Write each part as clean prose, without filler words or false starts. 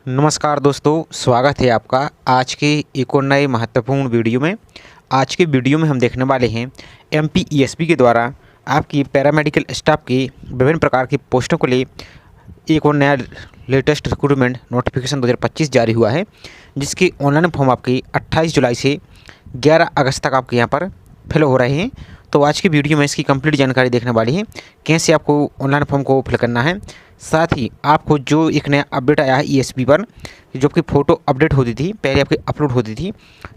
नमस्कार दोस्तों, स्वागत है आपका आज के एक और नए महत्वपूर्ण वीडियो में। आज के वीडियो में हम देखने वाले हैं एमपीईएसबी के द्वारा आपकी पैरामेडिकल स्टाफ की विभिन्न प्रकार की पोस्टों को लिए एक और नया लेटेस्ट रिक्रूटमेंट नोटिफिकेशन 2025 जारी हुआ है, जिसकी ऑनलाइन फॉर्म आपकी 28 जुलाई से 11 अगस्त तक आपके यहाँ पर फिल हो रहे हैं। तो आज की वीडियो में इसकी कंप्लीट जानकारी देखने वाली है, कैसे आपको ऑनलाइन फॉर्म को फिल करना है। साथ ही आपको जो एक नया अपडेट आया है ईएसपी पर, जो आपकी फ़ोटो अपडेट होती थी, पहले आपकी अपलोड होती थी,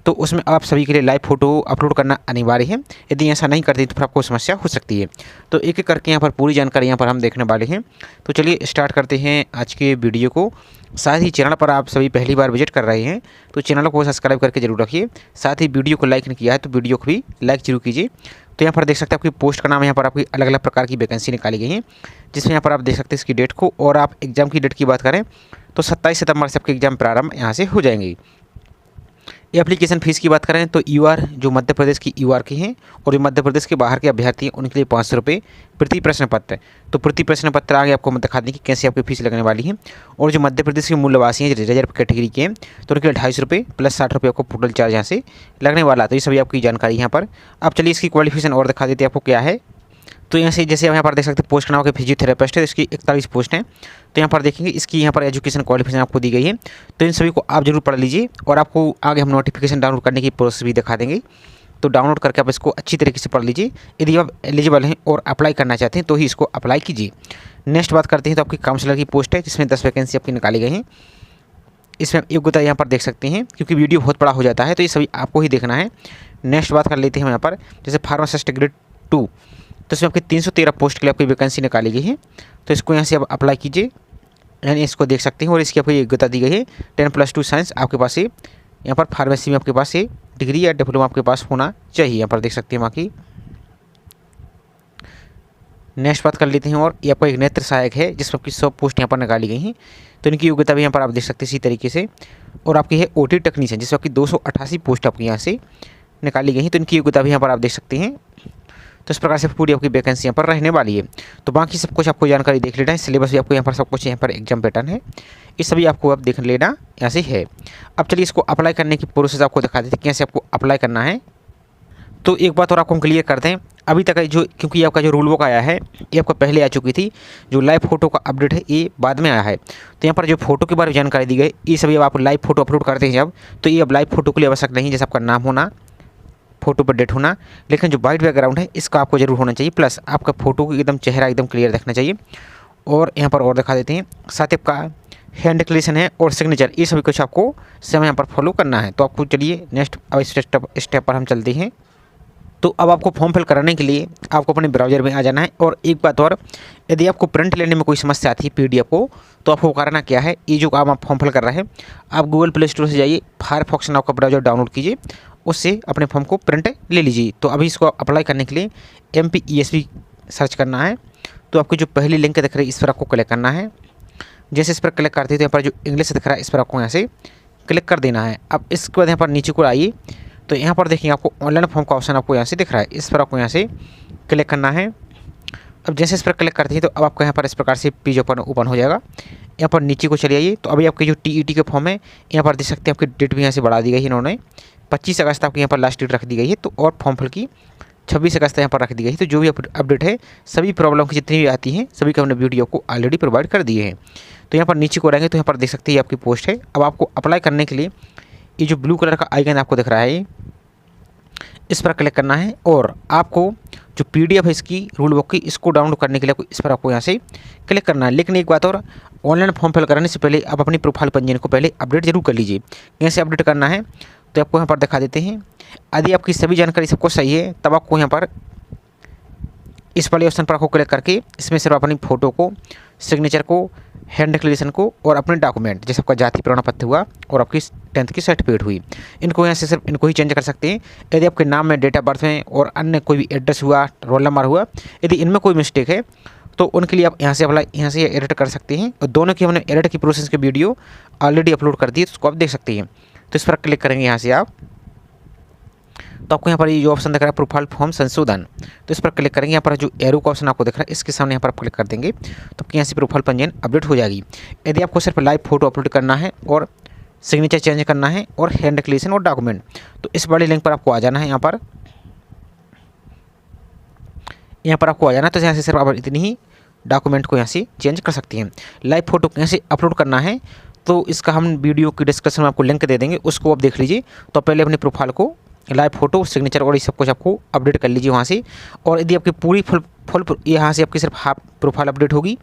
तो उसमें आप सभी के लिए लाइव फ़ोटो अपलोड करना अनिवार्य है। यदि ऐसा नहीं करते तो फिर आपको समस्या हो सकती है। तो एक एक करके यहाँ पर पूरी जानकारी यहाँ पर हम देखने वाले हैं। तो चलिए स्टार्ट करते हैं आज के वीडियो को। साथ ही चैनल पर आप सभी पहली बार विजिट कर रहे हैं तो चैनल को सब्सक्राइब करके जरूर रखिए। साथ ही वीडियो को लाइक नहीं किया है तो वीडियो को भी लाइक जरूर कीजिए। तो यहाँ पर देख सकते हैं आपकी पोस्ट का नाम, यहाँ पर आपकी अलग अलग प्रकार की वैकेंसी निकाली गई है, जिसमें यहाँ पर आप देख सकते हैं इसकी डेट को। और आप एग्ज़ाम की डेट की बात करें तो 27 सितंबर से आपके एग्ज़ाम प्रारंभ यहाँ से हो जाएंगे। ये एप्लीकेशन फ़ीस की बात करें तो यूआर जो मध्य प्रदेश की यूआर की हैं और जो मध्य प्रदेश के बाहर के अभ्यर्थी हैं उनके लिए 500 रुपये प्रति प्रश्न पत्र। तो प्रति प्रश्न पत्र आगे आपको मैं दिखा दें कि कैसे आपकी फ़ीस लगने वाली है। और जो मध्य प्रदेश के मूल्यवासी हैं रिजर्व कैटेगरी के हैं तो उनके लिए 250 रुपये प्लस 60 रुपये आपको पोर्टल चार्ज यहाँ से लगने वाला। तो ये सभी आपकी जानकारी यहाँ पर। अब चलिए इसकी क्वालिफिकेशन और दिखा देते हैं आपको क्या है। तो यहाँ से जैसे यहाँ पर देख सकते हैं पोस्ट का नाम फिजियोथेरेपिस्ट है, इसकी 41 पोस्ट हैं। तो यहाँ पर देखेंगे इसकी यहाँ पर एजुकेशन क्वालिफिकेशन आपको दी गई है। तो इन सभी को आप जरूर पढ़ लीजिए और आपको आगे हम नोटिफिकेशन डाउनलोड करने की प्रोसेस भी दिखा देंगे। तो डाउनलोड करके आप इसको अच्छी तरीके से पढ़ लीजिए। यदि आप एलिजिबल हैं और अप्लाई करना चाहते हैं तो ही इसको अप्लाई कीजिए। नेक्स्ट बात करते हैं तो आपकी काउंसलर की पोस्ट है, जिसमें 10 वैकेंसी आपकी निकाली गई हैं। इसमें योग्यता यहाँ पर देख सकते हैं, क्योंकि वीडियो बहुत बड़ा हो जाता है तो ये सभी आपको ही देखना है। नेक्स्ट बात कर लेते हैं हम यहाँ पर, जैसे फार्मासिस्ट ग्रेड 2, तो इसमें आपकी 313 पोस्ट के लिए आपकी वैकेंसी निकाली गई है। तो इसको यहाँ से आप अप्लाई कीजिए, यानी इसको देख सकते हैं। और इसकी आपको योग्यता दी गई है 10+2 साइंस आपके पास है। यहाँ पर फार्मेसी में आपके पास है डिग्री या डिप्लोमा आपके पास होना चाहिए। यहाँ पर देख सकते हैं बाकी। नेक्स्ट बात कर लेते हैं, और ये आपका एक नेत्र सहायक है जिसमें आपकी 100 पोस्ट यहाँ पर निकाली गई हैं। तो इनकी योग्यता भी यहाँ पर आप देख सकते हैं इसी तरीके से। और आपकी है ओटी टेक्नीशियन, जिसमें आपकी 288 पोस्ट आपकी यहाँ से निकाली गई हैं। तो इनकी योग्यता भी यहाँ पर आप देख सकते हैं। तो इस प्रकार से पूरी आपकी वैकेंसी यहाँ पर रहने वाली है। तो बाकी सब कुछ आपको जानकारी देख लेना है। सिलेबस भी आपको यहाँ पर सब कुछ यहाँ पर एग्जाम पैटर्न है, ये सभी आपको अब देख लेना यहाँ से है। अब चलिए इसको अप्लाई करने की प्रोसेस आपको दिखा देते हैं कैसे आपको अप्लाई करना है। तो एक बात और आपको हम क्लियर कर दें, अभी तक जो, क्योंकि आपका जो रूल बुक आया है ये आपको पहले आ चुकी थी। जो लाइव फोटो का अपडेट है ये बाद में आया है। तो यहाँ पर जो फोटो के बारे में जानकारी दी गई, ये सभी अब आप लाइव फोटो अपलोड करते हैं जब, तो ये अब लाइव फोटो के लिए आवश्यक नहीं, जैसे आपका नाम होना, फोटो पर डेट होना, लेकिन जो वाइट बैकग्राउंड है इसका आपको जरूर होना चाहिए। प्लस आपका फोटो को एकदम चेहरा एकदम क्लियर दिखना चाहिए। और यहाँ पर और दिखा देते हैं, साथ ही आपका हैंड डिक्लेरेशन है और सिग्नेचर, ये सभी कुछ आपको समय यहाँ पर फॉलो करना है। तो आपको चलिए नेक्स्ट स्टेप पर हम चलते हैं। तो अब आपको फॉर्म फिल कराने के लिए आपको अपने ब्राउज़र में आ जाना है। और एक बात और, यदि आपको प्रिंट लेने में कोई समस्या आती है पीडीएफ को, तो आपको करना क्या है, ये जो काम आप फॉर्म फिल कर रहे हैं, आप गूगल प्ले स्टोर से जाइए, फायरफॉक्स नाम का ब्राउज़र डाउनलोड कीजिए, उससे अपने फॉर्म को प्रिंट ले लीजिए। तो अभी इसको अप्लाई करने के लिए एमपीईएसबी सर्च करना है। तो आपकी जो पहली लिंक दिख रही है इस पर आपको क्लिक करना है। जैसे इस पर क्लिक करते हैं तो यहाँ पर जो इंग्लिश दिख रहा है इस पर आपको यहाँ से क्लिक कर देना है। अब इसके बाद यहाँ पर नीचे को आइए, तो यहाँ पर देखिए आपको ऑनलाइन फॉर्म का ऑप्शन आपको यहाँ से दिख रहा है, इस पर आपको यहाँ से क्लिक करना है। अब जैसे इस पर क्लिक करते हैं तो अब आपको यहाँ पर इस प्रकार से पेज ओपन हो जाएगा। यहाँ पर नीचे को चले आइए, तो अभी आपके जो टीईटी के फॉर्म है यहाँ पर देख सकते हैं आपकी डेट भी यहाँ से बढ़ा दी गई है इन्होंने। 25 अगस्त आपकी यहाँ पर लास्ट डेट रख दी गई है। तो और फॉर्म फिल की 26 अगस्त यहाँ पर रख दी गई है। तो जो भी अपडेट है, सभी प्रॉब्लम की जितनी भी आती हैं सभी का हमने वीडियो को ऑलरेडी प्रोवाइड कर दिए हैं। तो यहाँ पर नीचे को रहेंगे तो यहाँ पर देख सकते हैं ये आपकी पोस्ट है। अब आपको अप्लाई करने के लिए ये जो ब्लू कलर का आइकन आपको दिख रहा है इस पर क्लिक करना है। और आपको जो पीडीएफ है इसकी रूल बुक की, इसको डाउनलोड करने के लिए इस पर आपको यहाँ से क्लिक करना है। लेकिन एक बात और, ऑनलाइन फॉर्म फिल कराने से पहले आप अपनी प्रोफाइल पंजीयन को पहले अपडेट जरूर कर लीजिए। कैसे अपडेट करना है तो आपको यहाँ पर दिखा देते हैं। यदि आपकी सभी जानकारी सबको सही है तब आपको यहाँ पर इस वाले ऑप्शन पर आपको क्लिक करके इसमें सिर्फ अपनी फ़ोटो को, सिग्नेचर को, हैंड डिक्लेरेशन को और अपने डॉक्यूमेंट, जैसे आपका जाति प्रमाण पत्र हुआ और आपकी 10th की सर्टिफिकेट हुई, इनको यहाँ से सिर्फ इनको ही चेंज कर सकते हैं। यदि आपके नाम में, डेट ऑफ बर्थ में और अन्य कोई भी एड्रेस हुआ, रोल नंबर हुआ, यदि इनमें कोई मिस्टेक है तो उनके लिए आप यहाँ से अप्लाई, यहाँ से एडिट कर सकते हैं। और दोनों की हमने एडिट की प्रोसेस की वीडियो ऑलरेडी अपलोड कर दी है, तो उसको आप देख सकते हैं। तो इस पर क्लिक करेंगे यहाँ से आप, तो आपको यहाँ पर ये जो ऑप्शन दिख रहा है प्रोफाइल फॉर्म संशोधन, तो इस पर क्लिक करेंगे। यहाँ पर जो एरो का ऑप्शन आपको दिख रहा है इसके सामने यहाँ पर आप क्लिक कर देंगे तो आपकी यहाँ से प्रोफाइल पंजीयन अपडेट हो जाएगी। यदि आपको सिर्फ लाइव फोटो अपलोड करना है और सिग्नेचर चेंज करना है और हैंड डिक्लेरेशन और डॉक्यूमेंट, तो इस वाले लिंक पर आपको आ जाना है। यहाँ पर आपको आ जाना है, तो यहाँ से सिर्फ आप इतनी ही डॉक्यूमेंट को यहाँ से चेंज कर सकती हैं। लाइव फोटो कैसे अपलोड करना है तो इसका हम वीडियो की डिस्क्रिप्शन में आपको लिंक दे देंगे, उसको आप देख लीजिए। तो पहले अपने प्रोफाइल को लाइव फोटो सिग्नेचर और ये सब कुछ आपको अपडेट कर लीजिए वहाँ से। और यदि आपकी पूरी फुल यहाँ से आपकी सिर्फ हाफ प्रोफाइल अपडेट होगी,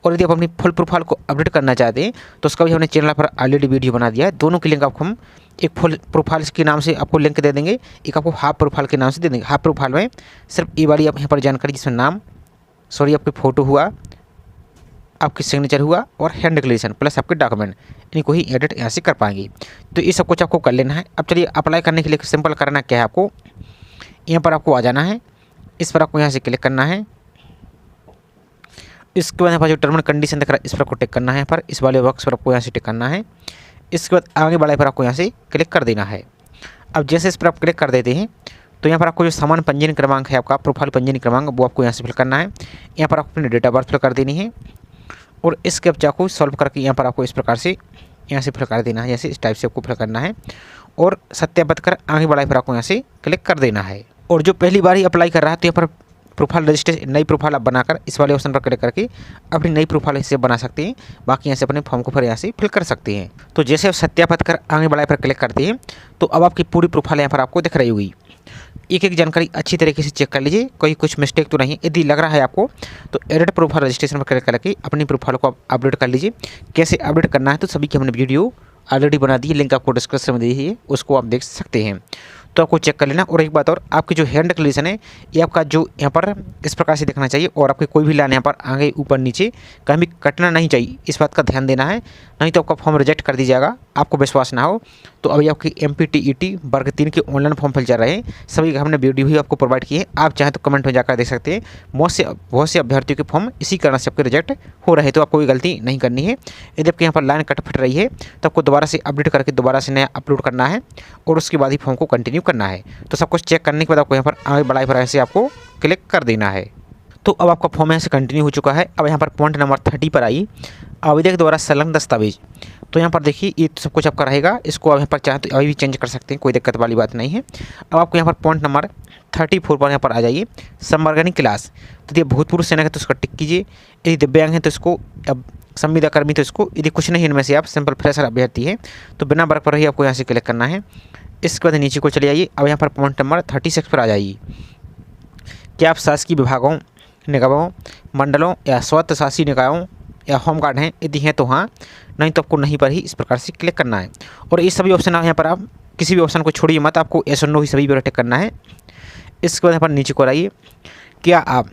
और यदि आप अपनी फुल प्रोफाइल को अपडेट करना चाहते हैं तो उसका भी हमने चैनल पर ऑलरेडी वीडियो बना दिया है। दोनों की लिंक आपको हम एक फुल प्रोफाइल के नाम से आपको लिंक दे देंगे, एक आपको हाफ प्रोफाइल के नाम से दे देंगे। हाफ प्रोफाइल में सिर्फ ये वाली आप यहाँ पर जानकारी, जिसमें नाम आपकी फ़ोटो हुआ, आपकी सिग्नेचर हुआ और हैंड डिक्लेरेशन प्लस आपके डॉक्यूमेंट, इनको ही एडिट यहाँ से कर पाएंगे। तो ये सब कुछ आपको कर लेना है। अब चलिए अप्लाई करने के लिए सिंपल करना क्या है, आपको यहाँ पर आपको आ जाना है, इस पर आपको यहाँ से क्लिक करना है। इसके बाद यहाँ पर जो टर्म एंड कंडीशन दिख रहा है इस पर आपको टिक करना है। यहाँ पर इस वाले बॉक्स पर आपको यहाँ से टिक करना है। इसके बाद आगे वाले पर आपको यहाँ से क्लिक कर देना है। अब जैसे इस पर आप क्लिक कर देते हैं तो यहाँ पर आपको जो सामान्य पंजीयन क्रमांक है, आपका प्रोफाइल पंजीयन क्रमांक, वो आपको यहाँ से फिल करना है। यहाँ पर आपको अपनी डेट ऑफ बर्थ फिल कर देनी है और इस कैप्चा को सॉल्व करके यहाँ पर आपको इस प्रकार से यहाँ से फिल कर देना है, जैसे इस टाइप से आपको फिल करना है और सत्यापित कर आगे बढ़ाई पर आपको यहाँ से क्लिक कर देना है। और जो पहली बार ही अप्लाई कर रहा है तो यहाँ पर प्रोफाइल रजिस्ट्रेशन नई प्रोफाइल आप बनाकर इस वाले ऑप्शन पर क्लिक करके अपनी नई प्रोफाइल इससे बना सकते हैं। बाकी यहाँ से अपने फॉर्म को फिर यहाँ से फिल कर सकते हैं। तो जैसे आप सत्यापित कर आगे बढ़ाई पर क्लिक करते हैं तो अब आपकी पूरी प्रोफाइल यहाँ पर आपको दिख रही होगी। एक एक जानकारी अच्छी तरीके से चेक कर लीजिए, कोई कुछ मिस्टेक तो नहीं। यदि लग रहा है आपको तो एडिट प्रोफाइल रजिस्ट्रेशन पर क्लिक करके अपनी प्रोफाइल को आप अपडेट कर लीजिए। कैसे अपडेट करना है तो सभी की हमने वीडियो ऑलरेडी बना दी है, लिंक आपको डिस्क्रिप्शन में दी है, उसको आप देख सकते हैं। तो आपको चेक कर लेना। और एक बात और, आपकी जो हैंड डिक्लेरेशन है ये आपका जो यहाँ पर इस प्रकार से दिखना चाहिए और आपकी कोई भी लाइन यहाँ पर आगे ऊपर नीचे कहीं भी कटना नहीं चाहिए, इस बात का ध्यान देना है, नहीं तो आपका फॉर्म रिजेक्ट कर दिया जाएगा। आपको विश्वास ना हो तो अभी आपकी MPTET वर्ग 3 के ऑनलाइन फॉर्म फिल चल रहे हैं, सभी हमने वीडियो ही आपको प्रोवाइड की है, आप चाहें तो कमेंट में जाकर देख सकते हैं। बहुत से अभ्यर्थियों के फॉर्म इसी कारण से आपके रिजेक्ट हो रहे हैं, तो आपको कोई गलती नहीं करनी है। यदि आपके यहाँ पर लाइन कट फट रही है तो आपको दोबारा से अपडेट करके दोबारा से नया अपलोड करना है और उसके बाद ही फॉर्म को कंटिन्यू करना है। तो सब कुछ चेक करने के बाद आपको यहाँ पर आगे बढ़ाई पर ऐसे आपको क्लिक कर देना है। तो अब आपका फॉर्म यहाँ से कंटिन्यू हो चुका है। अब यहाँ पर पॉइंट नंबर 30 पर आइए, आवेदक द्वारा संलग्न दस्तावेज। तो यहाँ पर देखिए ये सब कुछ आपका रहेगा, इसको आप यहाँ पर चाहे तो अभी भी चेंज कर सकते हैं, कोई दिक्कत वाली बात नहीं है। अब आपको यहाँ पर पॉइंट नंबर 34 पर यहाँ पर आ जाइए, संवर्गनी क्लास। तो यदि भूतपूर्व सैनिक है तो उसका टिक कीजिए, यदि दिव्यांग है तो इसको, अब संविदा कर्मी तो इसको, यदि कुछ नहीं इनमें से आप सिंपल फ्रेशर अभ्यर्थी है तो बिना वर्ग पर ही आपको यहाँ से क्लिक करना है। इसके बाद नीचे को चले आइए। अब यहाँ पर पॉइंट नंबर 36 पर आ जाइए, क्या आप शासकीय विभागों, निगमों, मंडलों या स्वतः शासी निकायों या होमगार्ड हैं? यदि हैं तो हाँ, नहीं तो आपको नहीं पर ही इस प्रकार से क्लिक करना है। और ये सभी ऑप्शन यहाँ पर आप किसी भी ऑप्शन को छोड़िए मत, आपको yes और नो ही सभी पर टिक करना है। इसके बाद यहाँ पर नीचे को आइए, क्या आप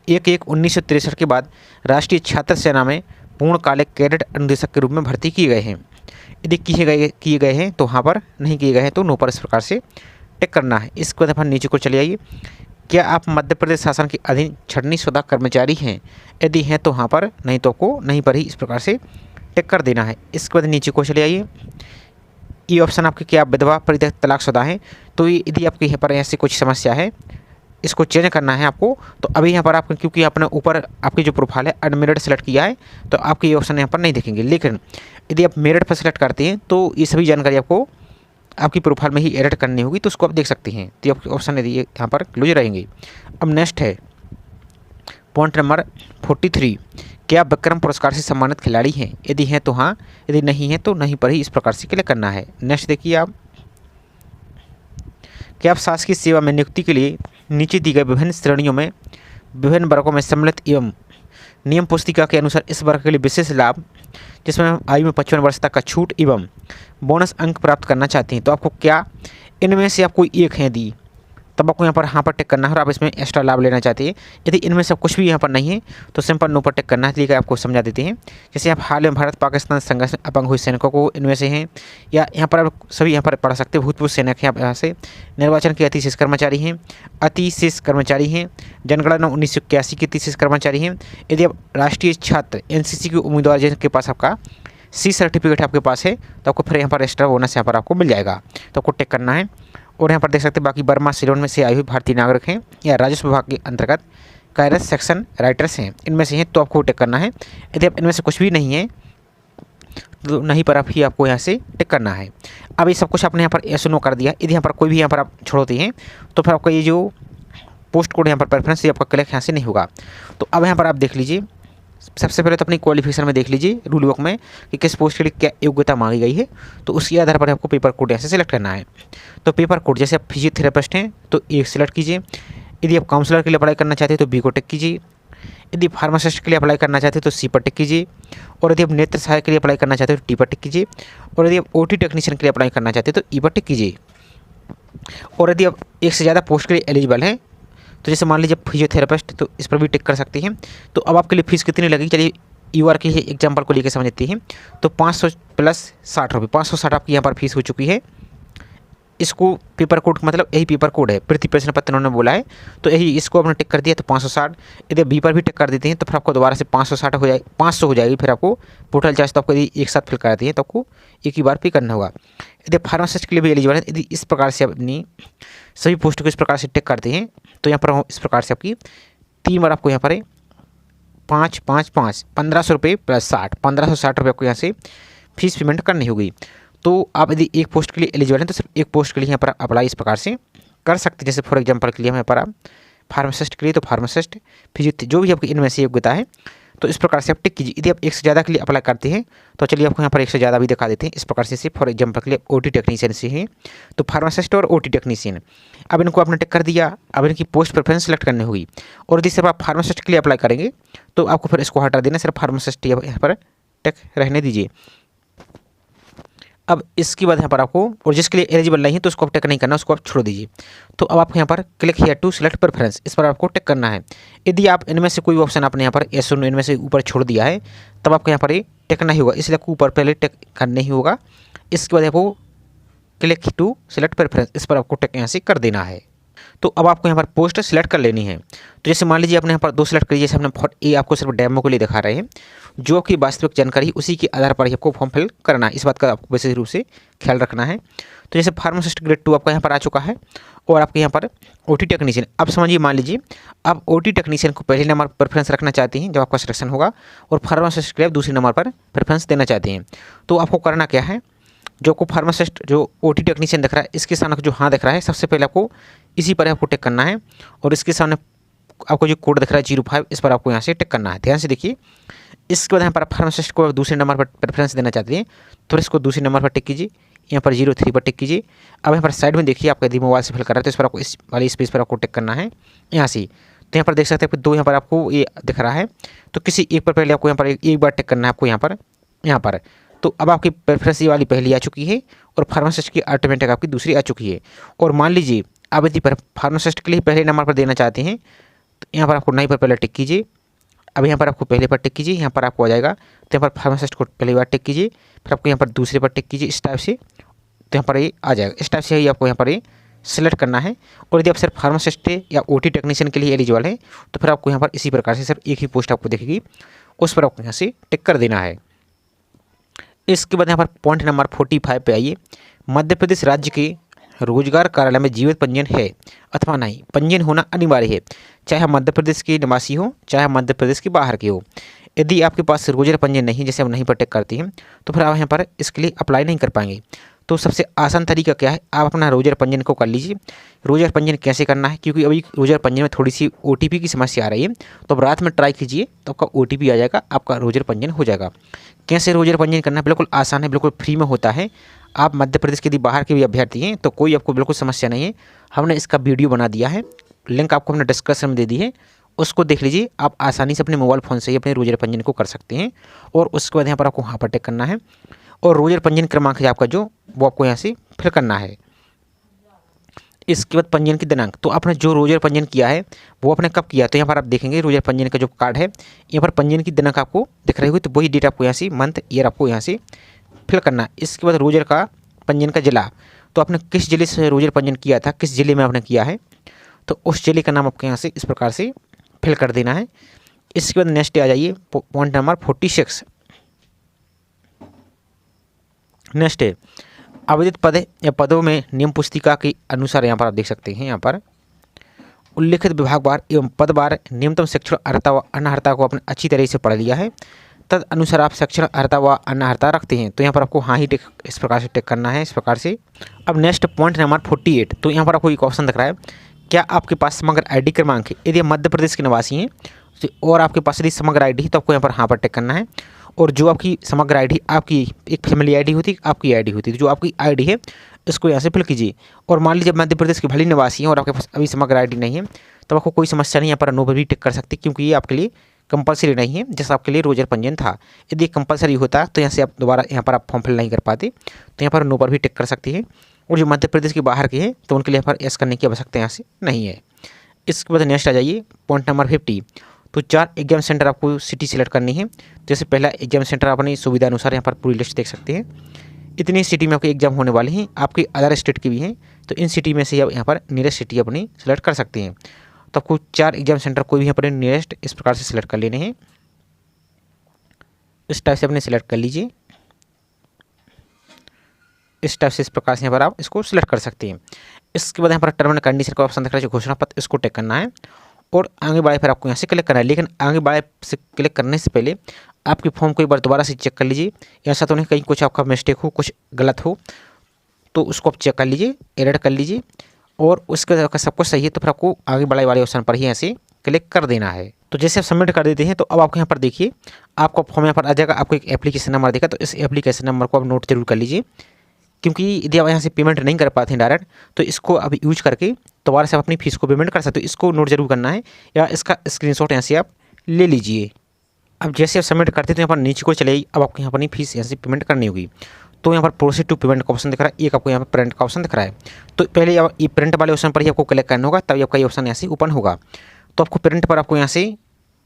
1/1/1963 के बाद राष्ट्रीय छात्र सेना में पूर्णकालिक कैडेट अनुदेशक के रूप में भर्ती किए गए हैं? यदि किए गए हैं तो हाँ पर, नहीं किए गए हैं तो नो पर इस प्रकार से टिक करना है। इसके बाद यहाँ नीचे को चले आइए, क्या आप मध्य प्रदेश शासन के अधीन छटनी शुदा कर्मचारी हैं? यदि हैं तो हाँ पर, नहीं तो आपको नहीं पर ही इस प्रकार से टिक कर देना है। इसके बाद नीचे को चले आइए, ये ऑप्शन आपके, क्या आप विधवा, परित्यक्त, तलाकशुदा हैं? तो यदि आपके यहाँ पर ऐसी कुछ समस्या है, इसको चेंज करना है आपको, तो अभी यहाँ पर आपको, क्योंकि आपने ऊपर आपकी जो प्रोफाइल है अनमेरिड सेलेक्ट किया है तो आपके ये ऑप्शन यहाँ पर नहीं दिखेंगे। लेकिन यदि आप मेरिट पर सेलेक्ट करते हैं तो ये सभी जानकारी आपको आपकी प्रोफाइल में ही एडिट करनी होगी, तो उसको आप देख सकते हैं। तो आपके ऑप्शन यदि यहाँ पर क्लोज रहेंगे। अब नेक्स्ट है पॉइंट नंबर 43, क्या आप विक्रम पुरस्कार से सम्मानित खिलाड़ी हैं? यदि हैं तो हाँ, यदि नहीं है तो नहीं पर ही इस प्रकार से क्लिक करना है। नेक्स्ट देखिए आप, क्या आप शासकीय सेवा में नियुक्ति के लिए नीचे दी गई विभिन्न श्रेणियों में विभिन्न वर्गों में सम्मिलित एवं नियम पुस्तिका के अनुसार इस वर्ग के लिए विशेष लाभ, जिसमें आयु में 55 वर्ष तक का छूट एवं बोनस अंक प्राप्त करना चाहते हैं? तो आपको क्या इनमें से आपको एक है दी, तब आपको यहाँ पर हाँ पर टिक करना है और आप इसमें एक्स्ट्रा लाभ लेना चाहते हैं। यदि इनमें से कुछ भी यहाँ पर नहीं है तो सिंपल नो पर टिक करना है। ठीक है, आपको समझा देते हैं। जैसे आप हाल में भारत पाकिस्तान संघर्ष में अपंग हुए सैनिकों को इनमें से हैं, या यहाँ पर आप सभी यहाँ पर पढ़ सकते हैं, भूतपूर्व सैनिक हैं, आप यहाँ से निर्वाचन के अतिशेष कर्मचारी हैं, अतिशेष कर्मचारी हैं, जनगणना 1981 के अतिशेष कर्मचारी हैं। यदि आप राष्ट्रीय छात्र NCC के उम्मीदवार जिनके पास आपका C सर्टिफिकेट आपके पास है तो आपको फिर यहाँ पर एक्स्ट्रा बोनस यहाँ पर आपको मिल जाएगा, तो आपको टिक करना है। और यहाँ पर देख सकते हैं बाकी बर्मा सिलोन में से आई हुई भारतीय नागरिक हैं या राजस्व विभाग के अंतर्गत कार्यरत सेक्शन राइटर्स हैं, इनमें से हैं तो आपको टिक करना है। यदि आप इनमें से कुछ भी नहीं है तो नहीं पर आप ही आपको यहाँ से टिक करना है। अब ये सब कुछ आपने यहाँ पर यस नो कर दिया। यदि यहाँ पर कोई भी यहाँ पर आप छोड़ते हैं तो फिर आपका ये जो पोस्ट कोड यहाँ पर प्रेफरेंस ये आपका क्लिक यहाँ से नहीं होगा। तो अब यहाँ पर आप देख लीजिए, सबसे पहले तो अपनी क्वालिफिकेशन में देख लीजिए रूल बुक में कि किस पोस्ट के लिए क्या योग्यता मांगी गई है, तो उसके आधार पर आपको पेपर कोड यहाँ से सिलेक्ट करना है। तो पेपर कोड जैसे आप फिजियोथेरेपिस्ट हैं तो ए सिलेक्ट कीजिए, यदि आप काउंसलर के लिए अप्लाई करना चाहते हैं तो बी को टिक कीजिए, यदि फार्मासिस्ट के लिए अप्लाई करना चाहते हैं तो सी पर टिक कीजिए, और यदि आप नेत्र सहायक के लिए अप्लाई करना चाहते हैं तो टी पर टिक कीजिए, और यदि आप ओटी टेक्नीशियन के लिए अप्लाई करना चाहते हैं तो ई पर टिक कीजिए। और यदि आप एक से ज़्यादा पोस्ट के लिए एलिजिबल हैं तो जैसे मान लीजिए फिजियोथेरेपिस्ट तो इस पर भी टिक कर सकते हैं। तो अब आपके लिए फीस कितनी लगेगी, चलिए यूआर के एग्जाम्पल को लेकर समझ लेते हैं। तो 500 प्लस 60 रुपये, 560 आपकी यहाँ पर फीस हो चुकी है। इसको पेपर कोड मतलब यही पेपर कोड है, प्रति प्रश्न पत्र उन्होंने बोला है तो यही, इसको आपने टिक कर दिया तो 560। यदि बी पर भी टिक कर देते हैं तो फिर आपको दोबारा से 560 हो जाएगी, 500 हो जाएगी। फिर आपको टोटल चार्ज तो आपको यदि एक साथ फिल कराते हैं तो आपको एक ही बार पे करना होगा। यदि फार्मासिस्ट के लिए भी एलिजिबल है, यदि इस प्रकार से अपनी सभी पोस्ट को इस प्रकार से टिक करते हैं तो यहाँ पर इस प्रकार से आपकी 3 बार आपको यहाँ पर 5 5 5 1500 रुपये प्लस 60, 1560 रुपये आपको यहाँ से फीस पेमेंट करनी होगी। तो आप यदि एक पोस्ट के लिए एलिजिबल हैं तो सिर्फ एक पोस्ट के लिए यहाँ पर अप्लाई इस प्रकार से कर सकते हैं। जैसे फॉर एग्जांपल के लिए यहाँ पर आप फार्मासिस्ट के लिए तो फार्मासिस्ट, फिजियो जो भी आपकी इनमें से योग्यता है तो इस प्रकार से आप टिक कीजिए। यदि आप एक से ज़्यादा के लिए अप्लाई करते हैं तो चलिए आपको यहाँ पर एक से ज़्यादा भी दिखा देते हैं। इस प्रकार से फॉर एग्जांपल के लिए ओटी टेक्नीशियन से हैं तो फार्मासिस्ट और ओटी टेक्नीशियन, अब इनको आपने टिक कर दिया। अब इनकी पोस्ट प्रेफरेंस सेलेक्ट करनी होगी, और यदि सिर्फ आप फार्मासिस्ट के लिए अप्लाई करेंगे तो आपको फिर इसको हटा देना, सिर्फ फार्मासिस्ट यहाँ पर टिक रहने दीजिए। अब इसके बाद यहाँ पर आपको, और जिसके लिए एलिजिबल नहीं है तो उसको आप टिक नहीं करना, उसको आप छोड़ दीजिए। तो अब आपको यहाँ पर click here to select preference, इस पर आपको टिक करना है। यदि आप इनमें से कोई ऑप्शन आपने यहाँ पर यस और नो इनमें से ऊपर छोड़ दिया है तब आपको यहाँ पर ये टिक नहीं होगा, इसलिए आपको ऊपर पहले टिक करना ही होगा। इसके बाद आपको क्लिक टू सिलेक्ट प्रेफरेंस, इस पर आपको टिक यहाँ से कर देना है। तो अब आपको यहाँ पर पोस्ट सिलेक्ट कर लेनी है। तो जैसे मान लीजिए आपने यहाँ पर 2 सिलेक्ट करिए, जैसे हमने ये आपको सिर्फ डेमो के लिए दिखा रहे हैं, जो आपकी वास्तविक जानकारी उसी के आधार पर ही आपको फॉर्म फिल करना है, इस बात का आपको विशेष रूप से ख्याल रखना है। तो जैसे फार्मासिस्ट ग्रेड 2 आपका यहाँ पर आ चुका है, और आपके यहाँ पर ओटी टेक्नीशियन। अब समझिए, मान लीजिए आप ओटी टेक्नीशियन को पहले नंबर प्रेफरेंस रखना चाहते हैं जब आपका सिलेक्शन होगा, और फार्मासिस्ट के लिए आप दूसरे नंबर पर प्रेफरेंस देना चाहते हैं। तो आपको करना क्या है, जो को फार्मासिस्ट जो ओटी टेक्नीशियन दिख रहा है इसके सामने जो हाँ दिख रहा है, सबसे पहले आपको इसी पर आपको टिक करना है, और इसके सामने आपको जो कोड दिख रहा है 05, इस पर आपको यहाँ से टिक करना है। ध्यान से देखिए, इसके बाद यहाँ पर फार्मासिस्ट को दूसरे नंबर पर प्रेफरेंस देना चाहते हैं तो इसको दूसरे नंबर पर टिक कीजिए, यहाँ पर 03 पर टिक कीजिए। अब यहाँ पर साइड में देखिए, आपका यदि मोबाइल से फिल कर रहा है तो इस पर आपको इस वाली स्पेस पर आपको टिक करना है यहाँ से। तो यहाँ पर देख सकते हैं 2 यहाँ पर आपको ये दिख रहा है, तो किसी एक पर पहले आपको यहाँ पर एक बार टिक करना है आपको यहाँ पर। तो अब आपकी प्रेफरेंस ये वाली पहली आ चुकी है, और फार्मासिस्ट की ऑटोमेटिक आपकी दूसरी आ चुकी है। और मान लीजिए आप यदि फार्मासिस्ट के लिए पहले नंबर पर देना चाहते हैं तो यहाँ पर आपको नहीं पर पहले टिक कीजिए। अब यहाँ पर आपको पहले पर टिक कीजिए, यहाँ पर आपको आ जाएगा, तो यहाँ पर फार्मासिस्ट को पहली बार टिक कीजिए, फिर आपको यहाँ पर दूसरे पर टिक कीजिए इस टाइप से, तो यहाँ पर ये आ जाएगा। इस टाइप से ही आपको यहाँ पर ये सिलेक्ट करना है। और यदि आप सिर्फ फार्मासिस्ट या ओटी टेक्नीशियन के लिए एलिजिबल है तो फिर आपको यहाँ पर इसी प्रकार से सिर्फ एक ही पोस्ट आपको दिखेगी, उस पर आपको यहाँ से टिक कर देना है। इसके बाद यहाँ पर पॉइंट नंबर 45 पे आइए। मध्य प्रदेश राज्य के रोजगार कार्यालय में जीवित पंजीयन है अथवा नहीं, पंजीयन होना अनिवार्य है, चाहे हम मध्य प्रदेश के निवासी हो चाहे हम मध्य प्रदेश के बाहर के हो। यदि आपके पास रोजगार पंजीयन नहीं, जैसे हम नहीं पर टिक करते हैं, तो फिर आप यहाँ पर इसके लिए अप्लाई नहीं कर पाएंगे। तो सबसे आसान तरीका क्या है, आप अपना रोजगार पंजीयन को कर लीजिए। रोजगार पंजीयन कैसे करना है, क्योंकि अभी रोजगार पंजीयन में थोड़ी सी OTP की समस्या आ रही है, तो अब रात में ट्राई कीजिए तो आपका OTP आ जाएगा, आपका रोजगार पंजीयन हो जाएगा। कैसे रोजगार पंजीयन करना है, बिल्कुल आसान है, बिल्कुल फ्री में होता है। आप मध्य प्रदेश के यदि बाहर के भी अभ्यर्थी हैं तो कोई आपको बिल्कुल समस्या नहीं है, हमने इसका वीडियो बना दिया है, लिंक आपको हमने डिस्क्रिप्शन में दे दी है, उसको देख लीजिए। आप आसानी से अपने मोबाइल फ़ोन से ही अपने रोजगार पंजीयन को कर सकते हैं। और उसके बाद यहाँ पर आपको हाँ पर टिक करना है, और रोजगार पंजीयन क्रमांक है आपका जो, वो आपको यहाँ से फिल करना है। इसके बाद पंजीयन की दिनांक, तो आपने जो रोजगार पंजीयन किया है वो आपने कब किया, तो यहाँ पर आप देखेंगे रोजगार पंजीयन का जो कार्ड है, यहाँ पर पंजीयन की दिनांक आपको दिख रही होगी, तो वही डेट आपको यहाँ से, मंथ ईयर आपको यहाँ से फिल करना है। इसके बाद रोजगार का पंजीयन का जिला, तो आपने किस जिले से रोजगार पंजीयन किया था, किस जिले में आपने किया है, तो उस जिले का नाम आपको यहाँ से इस प्रकार से फिल कर देना है। इसके बाद नेक्स्ट आ जाइए, पॉइंट नंबर 46। नेक्स्ट है, आवेदित पद या पदों में नियम पुस्तिका के अनुसार यहाँ पर आप देख सकते हैं, यहाँ पर उल्लिखित विभागवार एवं पदवार न्यूनतम शिक्षण अर्हता व अनर्हता को आपने अच्छी तरह से पढ़ लिया है। तद अनुसार आप शिक्षण अर्हता व अनर्हता रखते हैं, तो यहाँ पर आपको हाँ ही टिक इस प्रकार से टिक करना है, इस प्रकार से। अब नेक्स्ट पॉइंट नंबर 48, तो यहाँ पर आपको एक ऑप्शन दिख रहा है, क्या आपके पास समग्र आईडी क्रमांक है? यदि आप मध्य प्रदेश के निवासी हैं और आपके पास यदि समग्र आईडी है तो आपको यहाँ पर हाँ पर टिक करना है। और जो आपकी समग्र आईडी, आपकी एक फैमिली आईडी होती है, आपकी आईडी होती है, तो जो आपकी आईडी है इसको यहाँ से फिल कीजिए। और मान लीजिए मध्य प्रदेश के भले निवासी हैं और आपके पास अभी समग्र आईडी नहीं है, तो आपको कोई समस्या नहीं, यहाँ पर नो पर भी टिक कर सकते, क्योंकि ये आपके लिए कंपलसरी नहीं है, जैसा आपके लिए रोजर पंजीयन था। यदि कंपलसरी होता तो यहाँ से आप दोबारा यहाँ पर आप फॉर्म फिल नहीं कर पाते, तो यहाँ पर नो पर भी टिक कर सकती है। और जो मध्य प्रदेश के बाहर के हैं तो उनके लिए यहाँ पर यस करने की आवश्यकता यहाँ से नहीं है। इसके बाद नेक्स्ट आ जाइए पॉइंट नंबर 50, तो 4 एग्जाम सेंटर आपको सिटी सिलेक्ट करनी है। जैसे पहला एग्जाम सेंटर अपनी सुविधा अनुसार यहाँ पर पूरी लिस्ट देख सकते हैं, इतनी सिटी में आपके एग्जाम होने वाले हैं, आपके अदर स्टेट के भी हैं, तो इन सिटी में से आप यहाँ पर नियरेस्ट सिटी अपनी सेलेक्ट कर सकते हैं। तो आपको 4 एग्जाम सेंटर कोई भी यहाँ पर नियरेस्ट इस प्रकार से सिलेक्ट कर लेने हैं, इस टाइप से अपने सिलेक्ट कर लीजिए, इस टाइप से इस प्रकार से यहाँ पर आप इसको सिलेक्ट कर सकते हैं। इसके बाद यहाँ पर टर्म एंड कंडीशन का ऑप्शन दिख रहा है, जो घोषणा पत्र, इसको टिक करना है और आगे बढ़े फिर आपको यहाँ से क्लिक करना है। लेकिन आगे बढ़े से क्लिक करने से पहले आपके फॉर्म को एक बार दोबारा से चेक कर लीजिए, ऐसा तो नहीं कहीं कुछ आपका मिस्टेक हो, कुछ गलत हो, तो उसको आप चेक कर लीजिए, एडिट कर लीजिए, और उसके अगर सब कुछ सही है तो फिर आपको आगे बढ़ाई वाले ऑप्शन पर ही यहाँ से क्लिक कर देना है। तो जैसे आप सबमिट कर देते हैं तो अब आपको यहाँ पर देखिए आपका फॉर्म यहाँ पर आ जाएगा, आपको एक एप्लीकेशन नंबर देगा, तो इस एप्लीकेशन नंबर को आप नोट जरूर कर लीजिए, क्योंकि यदि आप यहाँ से पेमेंट नहीं कर पाते हैं डायरेक्ट, तो इसको अब यूज करके दोबारा से आप अपनी फीस को पेमेंट कर सकते हो। इसको नोट जरूर करना है या इसका स्क्रीनशॉट यहाँ से आप ले लीजिए। अब जैसे आप सबमिट करते हैं तो यहाँ पर नीचे को चले, अब आपको यहाँ पर अपनी फीस यहाँ से पेमेंट करनी होगी। तो यहाँ पर प्रोसीड टू पेमेंट का ऑप्शन दिख रहा है, एक आपको यहाँ पर प्रिंट का ऑप्शन दिख रहा है, तो पहले ये प्रिंट वाले ऑप्शन पर ही आपको क्लिक करना होगा, तभी आपका ये ऑप्शन यहाँ से ओपन होगा। तो आपको प्रिंट पर आपको यहाँ से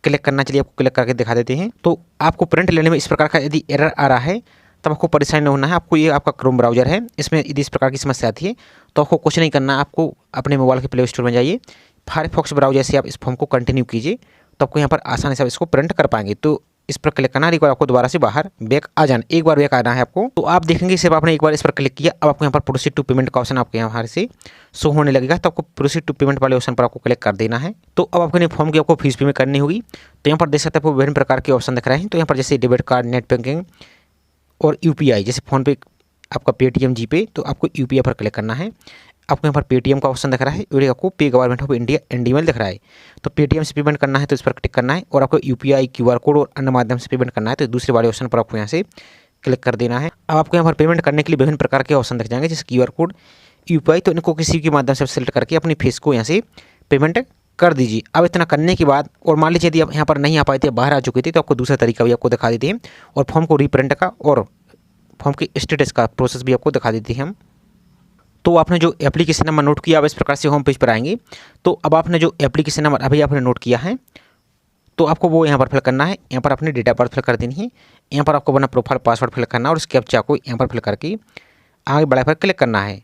क्लिक करना, चलिए आपको क्लिक करके दिखा देते हैं। तो आपको प्रिंट लेने में इस प्रकार का यदि एरर आ रहा है तब आपको परेशान नहीं होना है। आपको ये आपका क्रोम ब्राउज़र है, इसमें यदि इस प्रकार की समस्या आती है तो आपको कुछ नहीं करना है, आपको अपने मोबाइल के प्ले स्टोर में जाइए, फायरफॉक्स ब्राउज़र से आप इस फॉर्म को कंटिन्यू कीजिए, तो आपको यहाँ पर आसानी से आप इसको प्रिंट कर पाएंगे। तो इस पर क्लिक करना है, एक बार आपको दोबारा से बाहर बैक आ जाना, एक बार बैक आना है आपको। तो आप देखेंगे सिर्फ आपने एक बार इस पर क्लिक किया, अब आपको यहाँ पर प्रोसीड टू पेमेंट का ऑप्शन आपके यहाँ से शो होने लगेगा, तो आपको प्रोसीड टू पेमेंट वाले ऑप्शन पर आपको क्लिक कर देना है। तो अब आपके फॉर्म की आपको फीस पेमेंट करनी होगी। तो यहाँ पर देख सकते हैं आपको विभिन्न प्रकार के ऑप्शन दिख रहे हैं, तो यहाँ पर जैसे डेबिट कार्ड, नेट बैंकिंग और यूपीआई, जैसे फ़ोन पे आपका पेटीएम, जीपे, तो आपको यूपीआई पर क्लिक करना है। आपको यहाँ पर पेटीएम का ऑप्शन दिख रहा है और आपको पे गवर्नमेंट ऑफ इंडिया एंडीमेल दिख रहा है, तो पेटीएम से पेमेंट करना है तो इस पर क्लिक करना है, और आपको यूपीआई, क्यूआर कोड और अन्य माध्यम से पेमेंट करना है तो दूसरे वाले ऑप्शन पर आपको यहाँ से क्लिक कर देना है। अब आपको यहाँ पर पेमेंट करने के लिए विभिन्न प्रकार के ऑप्शन दिख जाएंगे, जैसे क्यूआर कोड, यूपीआई, तो इनको किसी के माध्यम से सेलेक्ट करके अपनी फीस को यहाँ से पेमेंट कर दीजिए। अब इतना करने के बाद, और मान लीजिए यदि आप यहाँ पर नहीं आ पाए थे, बाहर आ चुके थे, तो आपको दूसरा तरीका भी आपको दिखा देते हैं, और फॉर्म को रीप्रिंट का और फॉर्म की स्टेटस का प्रोसेस भी आपको दिखा देते हैं हम। तो आपने जो एप्लीकेशन नंबर नोट किया, अब इस प्रकार से होम पेज पर आएंगे। तो अब आपने जो एप्लीकेशन नंबर अभी आपने नोट किया है, तो आपको वो यहाँ पर फिल करना है, यहाँ पर अपनी डेट ऑफ बर्थ फिल कर देनी है, यहाँ पर आपको अपना प्रोफाइल पासवर्ड फिल करना है, और उस कैप्चा को यहाँ पर फिल करके आगे बढ़ा पर क्लिक करना है।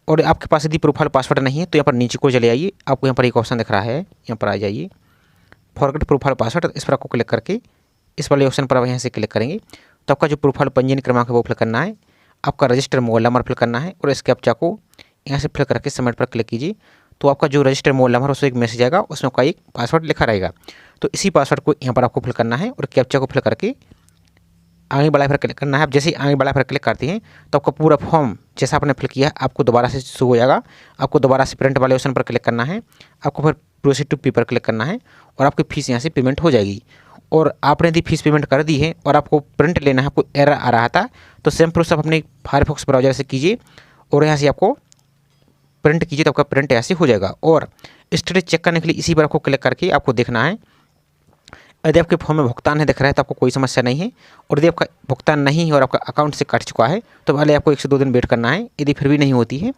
और आपके पास यदि प्रोफाइल पासवर्ड नहीं है तो यहाँ पर नीचे को चले आइए, आपको यहाँ पर एक ऑप्शन दिख रहा है, यहाँ पर आ जाइए, फॉरगेट प्रोफाइल पासवर्ड, इस पर आपको क्लिक करके इस वाले ऑप्शन पर आप यहाँ से क्लिक करेंगे, तो आपका जो प्रोफाइल पंजीयन क्रमांक है वो फिल करना है, आपका रजिस्टर मोबाइल नंबर फिल करना है, और इस कैप्चा को यहाँ से फिल करके सबमिट पर क्लिक कीजिए। तो आपका जो रजिस्टर मोबाइल नंबर उसमें एक मैसेज आएगा, उसमें आपका एक पासवर्ड लिखा रहेगा, तो इसी पासवर्ड को यहाँ पर आपको फिल करना है और कैप्चा को फिल करके आगे बढ़ा पर क्लिक करना है। अब जैसे ही आगे बढ़ा पर क्लिक करते हैं तो आपका पूरा फॉर्म जैसा आपने फिल किया है आपको दोबारा से शो हो जाएगा। आपको दोबारा से प्रिंट वाले ऑप्शन पर क्लिक करना है, आपको फिर प्रोसीड टू पे पर क्लिक करना है, और आपकी फ़ीस यहाँ से पेमेंट हो जाएगी। और आपने यदि फीस पेमेंट कर दी है और आपको प्रिंट लेना है, आपको एरर आ रहा था, तो सेम प्रोसेस आप अपने फायरफॉक्स ब्राउज़र से कीजिए और यहाँ से आपको प्रिंट कीजिए, तो आपका प्रिंट ऐसे हो जाएगा। और स्टेटस चेक करने के लिए इसी पर आपको क्लिक करके आपको देखना है, यदि आपके फॉर्म में भुगतान है दिख रहा है तो आपको कोई समस्या नहीं है, और यदि आपका भुगतान नहीं है और आपका अकाउंट से कट चुका है तो पहले आपको 1 से 2 दिन वेट करना है। यदि फिर भी नहीं होती है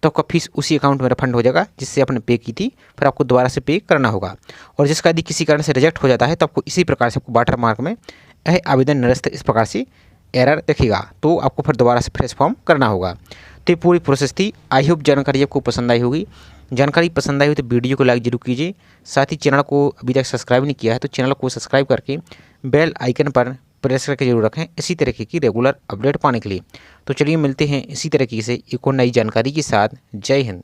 तो आपका फीस उसी अकाउंट में रिफंड हो जाएगा जिससे आपने पे की थी, फिर आपको दोबारा से पे करना होगा। और जिसका यदि किसी कारण से रिजेक्ट हो जाता है तो आपको इसी प्रकार से आपको वाटर मार्क में यह आवेदन निरस्त इस प्रकार से एरर दिखेगा, तो आपको फिर दोबारा से फ्रेश फॉर्म करना होगा। तो ये पूरी प्रोसेस थी। आई होप जानकारी आपको पसंद आई होगी। जानकारी पसंद आई हो तो वीडियो को लाइक जरूर कीजिए, साथ ही चैनल को अभी तक सब्सक्राइब नहीं किया है तो चैनल को सब्सक्राइब करके बेल आइकन पर प्रेस करके जरूर रखें इसी तरीके की रेगुलर अपडेट पाने के लिए। तो चलिए मिलते हैं इसी तरीके से एक और नई जानकारी के साथ। जय हिंद।